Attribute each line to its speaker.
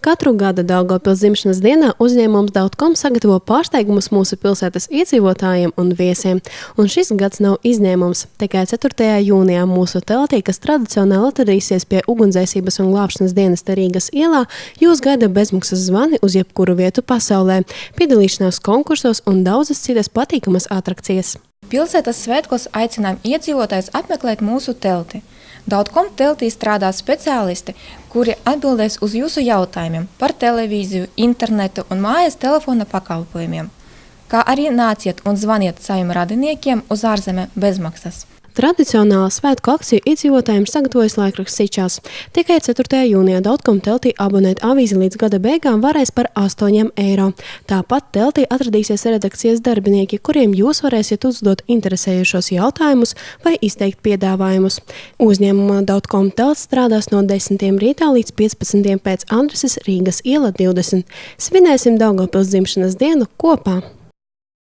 Speaker 1: Katru gadu Daugavpils dzimšanas dienā uzņēmums Dautkom sagatavo pārsteigumus mūsu pilsētas iedzīvotājiem un viesiem. Un šis gads nav izņēmums. Tikai 4. jūnijā mūsu teltī, kas tradicionāli atradīsies pie ugunsdzēsības un glābšanas dienesta Rīgas ielā, jūs gaida bezmaksas zvani uz jebkuru vietu pasaulē, piedalīšanās konkursos un daudzas citas patīkamas atrakcijas.
Speaker 2: Pilsētas svētkos aicinām iedzīvotājus apmeklēt mūsu telti. Dautkom teltī strādā speciālisti, kuri atbildēs uz jūsu jautājumiem par televīziju, internetu un mājas telefona pakalpojumiem. Kā arī nāciet un zvaniet saviem radiniekiem uz ārzemēm bezmaksas.
Speaker 1: Tradicionālā svētku akciju iedzīvotājiem sagatavojas laikraksts Sičās. Tikai 4. jūnijā Dautkom teltī abonēt avīzi līdz gada beigām varēs par 8 eiro. Tāpat teltī atradīsies redakcijas darbinieki, kuriem jūs varēsiet uzdot interesējušos jautājumus vai izteikt piedāvājumus. Uzņēmumā Dautkom telts strādās no 10. rītā līdz 15. pēc adreses Rīgas iela 20. Svinēsim Daugavpils dzimšanas dienu kopā!